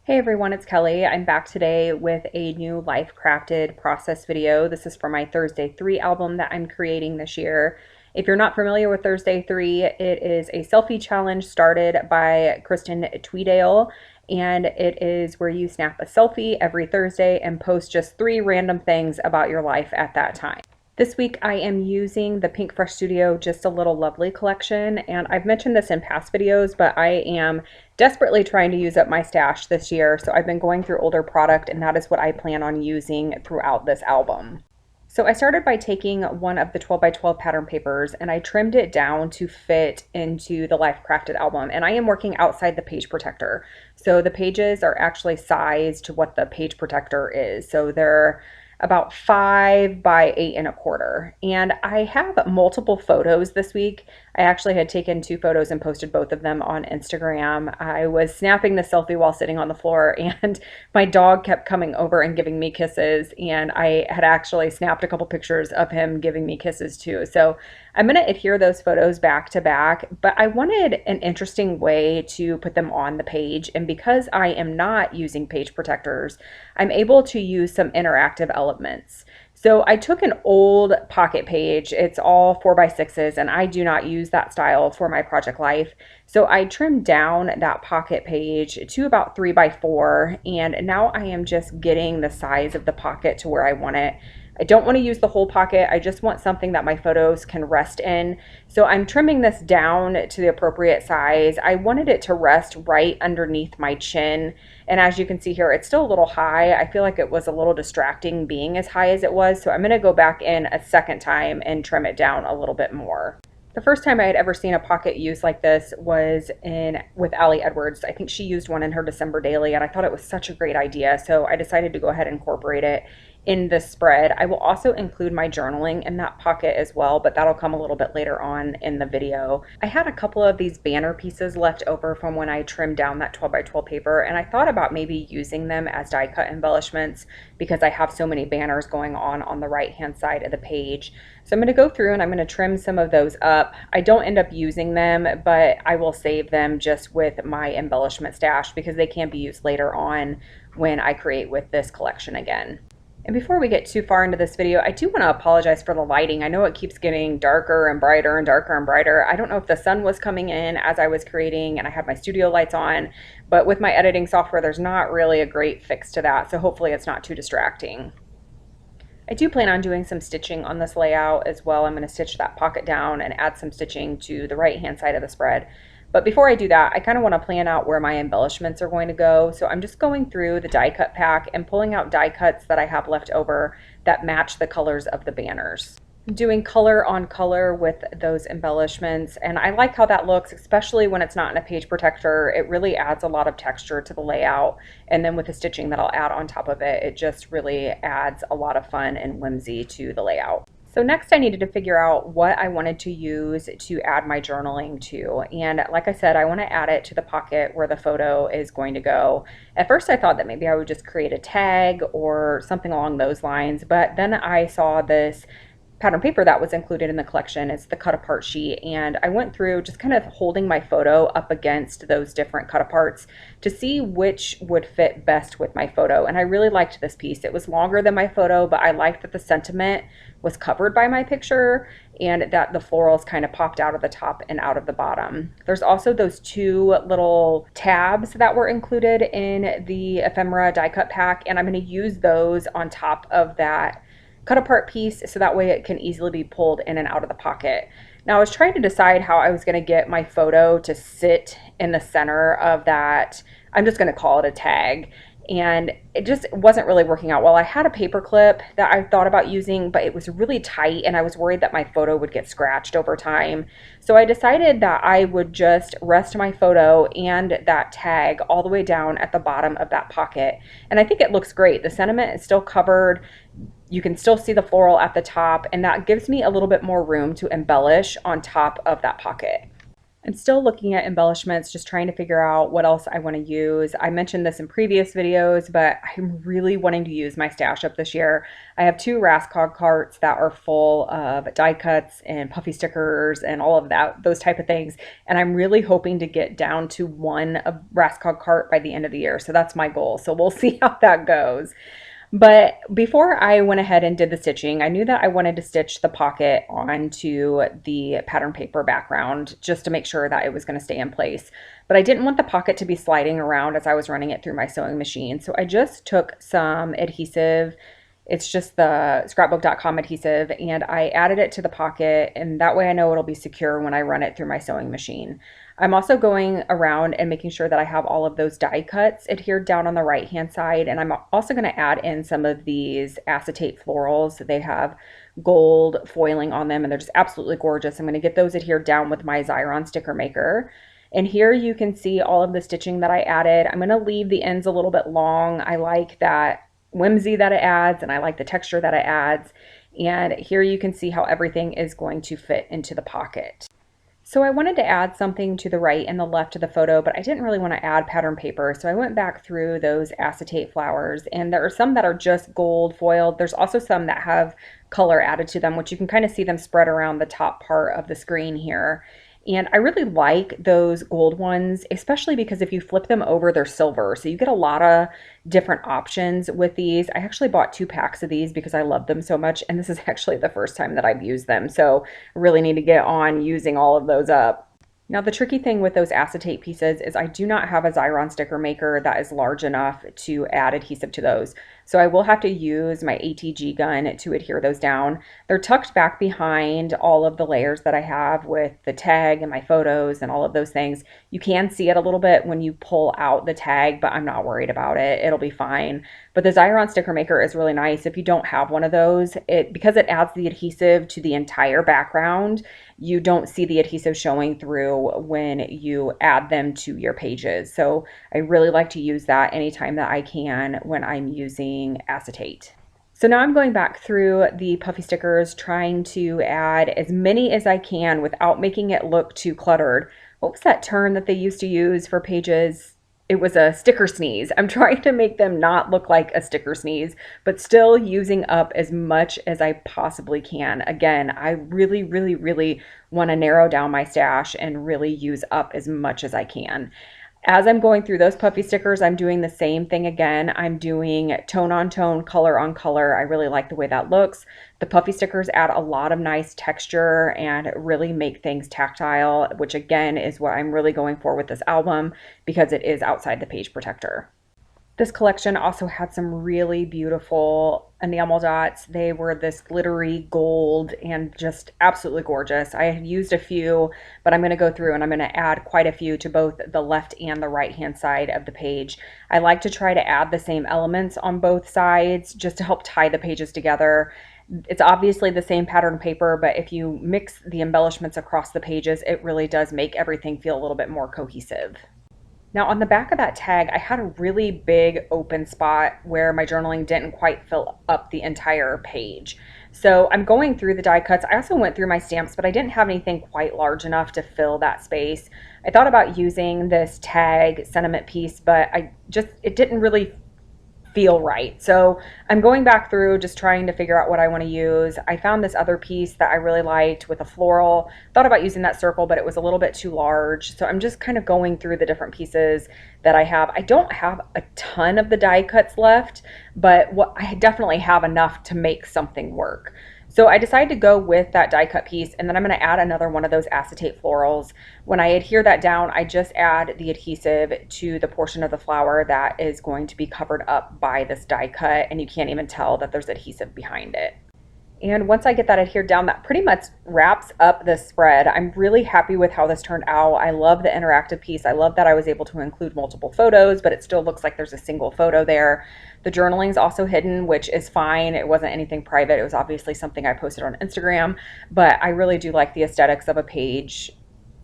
Hey everyone, it's Kelly. I'm back today with a new Life Crafted process video. This is for my Thursday 3 album that I'm creating this year. If you're not familiar with Thursday 3, it is a selfie challenge started by Kristen Tweedale, and it is where you snap a selfie every Thursday and post just 3 random things about your life at that time. This week I am using the Pinkfresh Studio Just a Little Lovely collection, and I've mentioned this in past videos, but I am desperately trying to use up my stash this year, so I've been going through older product, and that is what I plan on using throughout this album. So I started by taking one of the 12 by 12 pattern papers and I trimmed it down to fit into the Life Crafted album, and I am working outside the page protector. So the pages are actually sized to what the page protector is. So they're about 5 by 8 1/4. And I have multiple photos this week. I actually had taken 2 photos and posted both of them on Instagram. I was snapping the selfie while sitting on the floor, and my dog kept coming over and giving me kisses, and I had actually snapped a couple pictures of him giving me kisses too. So I'm going to adhere those photos back to back, but I wanted an interesting way to put them on the page, and because I am not using page protectors, I'm able to use some interactive elements. So I took an old pocket page. It's all 4 by 6s, and I do not use that style for my project life. So I trimmed down that pocket page to about 3 by 4, and now I am just getting the size of the pocket to where I want it. I don't want to use the whole pocket. I just want something that my photos can rest in. So I'm trimming this down to the appropriate size. I wanted it to rest right underneath my chin. And as you can see here, it's still a little high. I feel like it was a little distracting being as high as it was. So I'm going to go back in a second time and trim it down a little bit more. The first time I had ever seen a pocket used like this was with Allie Edwards. I think she used one in her December daily, and I thought it was such a great idea. So I decided to go ahead and incorporate it in this spread. I will also include my journaling in that pocket as well, but that'll come a little bit later on in the video. I had a couple of these banner pieces left over from when I trimmed down that 12 by 12 paper, and I thought about maybe using them as die cut embellishments because I have so many banners going on the right hand side of the page. So I'm going to go through and I'm going to trim some of those up. I don't end up using them, but I will save them just with my embellishment stash because they can be used later on when I create with this collection again. And before we get too far into this video, I do want to apologize for the lighting. I know it keeps getting darker and brighter and darker and brighter. I don't know if the sun was coming in as I was creating and I had my studio lights on, but with my editing software, there's not really a great fix to that. So hopefully it's not too distracting. I do plan on doing some stitching on this layout as well. I'm going to stitch that pocket down and add some stitching to the right hand side of the spread. But before I do that, I kind of want to plan out where my embellishments are going to go. So I'm just going through the die cut pack and pulling out die cuts that I have left over that match the colors of the banners. I'm doing color on color with those embellishments, and I like how that looks, especially when it's not in a page protector. It really adds a lot of texture to the layout, and then with the stitching that I'll add on top of it, it just really adds a lot of fun and whimsy to the layout. So next I needed to figure out what I wanted to use to add my journaling to. And like I said, I want to add it to the pocket where the photo is going to go. At first I thought that maybe I would just create a tag or something along those lines, but then I saw this pattern paper that was included in the collection. It's the cut apart sheet, and I went through just kind of holding my photo up against those different cut aparts to see which would fit best with my photo. And I really liked this piece. It was longer than my photo, but I liked that the sentiment was covered by my picture and that the florals kind of popped out of the top and out of the bottom. There's also those 2 little tabs that were included in the ephemera die cut pack, and I'm going to use those on top of that cut apart piece so that way it can easily be pulled in and out of the pocket. Now I was trying to decide how I was going to get my photo to sit in the center of that, I'm just going to call it a tag, and it just wasn't really working out well. I had a paper clip that I thought about using, but it was really tight and I was worried that my photo would get scratched over time. So I decided that I would just rest my photo and that tag all the way down at the bottom of that pocket. And I think it looks great. The sentiment is still covered. You can still see the floral at the top, and that gives me a little bit more room to embellish on top of that pocket. I'm still looking at embellishments, just trying to figure out what else I want to use. I mentioned this in previous videos, but I'm really wanting to use my stash up this year. I have 2 Rascog carts that are full of die cuts and puffy stickers and all of that, those type of things. And I'm really hoping to get down to 1 Rascog cart by the end of the year. So that's my goal. So we'll see how that goes. But before I went ahead and did the stitching, I knew that I wanted to stitch the pocket onto the pattern paper background just to make sure that it was going to stay in place. But I didn't want the pocket to be sliding around as I was running it through my sewing machine. So I just took some adhesive. It's just the scrapbook.com adhesive, and I added it to the pocket, and that way I know it'll be secure when I run it through my sewing machine. I'm also going around and making sure that I have all of those die cuts adhered down on the right hand side, and I'm also going to add in some of these acetate florals. They have gold foiling on them and they're just absolutely gorgeous. I'm going to get those adhered down with my Xyron sticker maker. And here you can see all of the stitching that I added. I'm going to leave the ends a little bit long. I like that whimsy that it adds, and I like the texture that it adds. And here you can see how everything is going to fit into the pocket. So I wanted to add something to the right and the left of the photo, but I didn't really want to add pattern paper. So I went back through those acetate flowers, and there are some that are just gold foiled. There's also some that have color added to them, which you can kind of see them spread around the top part of the screen here. And I really like those gold ones, especially because if you flip them over, they're silver. So you get a lot of different options with these. I actually bought 2 packs of these because I love them so much. And this is actually the first time that I've used them. So I really need to get on using all of those up. Now the tricky thing with those acetate pieces is I do not have a Xyron sticker maker that is large enough to add adhesive to those. So I will have to use my ATG gun to adhere those down. They're tucked back behind all of the layers that I have with the tag and my photos and all of those things. You can see it a little bit when you pull out the tag, but I'm not worried about it. It'll be fine. But the Xyron sticker maker is really nice. If you don't have one of those, because it adds the adhesive to the entire background, you don't see the adhesive showing through when you add them to your pages. So I really like to use that anytime that I can when I'm using acetate. So now I'm going back through the puffy stickers, trying to add as many as I can without making it look too cluttered. What was that term that they used to use for pages? It was a sticker sneeze. I'm trying to make them not look like a sticker sneeze, but still using up as much as I possibly can. Again, I really, really, really want to narrow down my stash and really use up as much as I can. As I'm going through those puffy stickers, I'm doing the same thing again. I'm doing tone on tone, color on color. I really like the way that looks. The puffy stickers add a lot of nice texture and really make things tactile, which again is what I'm really going for with this album because it is outside the page protector. This collection also had some really beautiful enamel dots. They were this glittery gold and just absolutely gorgeous. I had used a few, but I'm going to go through and I'm going to add quite a few to both the left and the right hand side of the page. I like to try to add the same elements on both sides just to help tie the pages together. It's obviously the same pattern paper, but if you mix the embellishments across the pages, it really does make everything feel a little bit more cohesive. Now on the back of that tag, I had a really big open spot where my journaling didn't quite fill up the entire page. So I'm going through the die cuts. I also went through my stamps, but I didn't have anything quite large enough to fill that space. I thought about using this tag sentiment piece, but it didn't really feel right. So I'm going back through just trying to figure out what I want to use. I found this other piece that I really liked with a floral. Thought about using that circle, but it was a little bit too large. So I'm just kind of going through the different pieces that I have. I don't have a ton of the die cuts left, but I definitely have enough to make something work. So I decided to go with that die cut piece, and then I'm going to add another one of those acetate florals. When I adhere that down, I just add the adhesive to the portion of the flower that is going to be covered up by this die cut, and you can't even tell that there's adhesive behind it. And once I get that adhered down, that pretty much wraps up the spread. I'm really happy with how this turned out. I love the interactive piece. I love that I was able to include multiple photos, but it still looks like there's a single photo there. The journaling is also hidden, which is fine. It wasn't anything private. It was obviously something I posted on Instagram, but I really do like the aesthetics of a page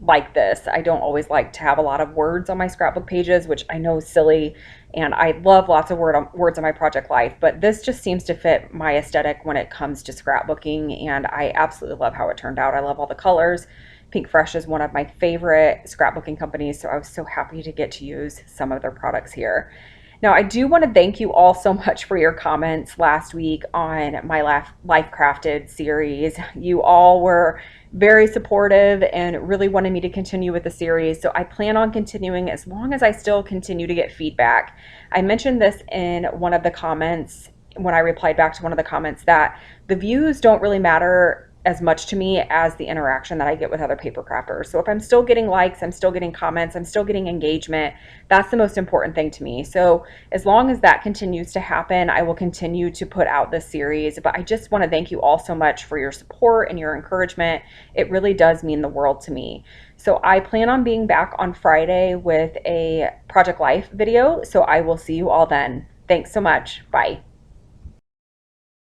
like this. I don't always like to have a lot of words on my scrapbook pages, which I know is silly, and I love lots of words on my project life, but this just seems to fit my aesthetic when it comes to scrapbooking, and I absolutely love how it turned out. I love all the colors. Pinkfresh is one of my favorite scrapbooking companies, so I was so happy to get to use some of their products here. Now, I do want to thank you all so much for your comments last week on my Life Crafted series. You all were very supportive and really wanted me to continue with the series, so I plan on continuing as long as I still continue to get feedback. I mentioned this in one of the comments when I replied back to one of the comments that the views don't really matter as much to me as the interaction that I get with other paper crafters. So if I'm still getting likes, I'm still getting comments, I'm still getting engagement, that's the most important thing to me. So as long as that continues to happen, I will continue to put out this series. But I just want to thank you all so much for your support and your encouragement. It really does mean the world to me. So I plan on being back on Friday with a Project Life video. So I will see you all then. Thanks so much. Bye.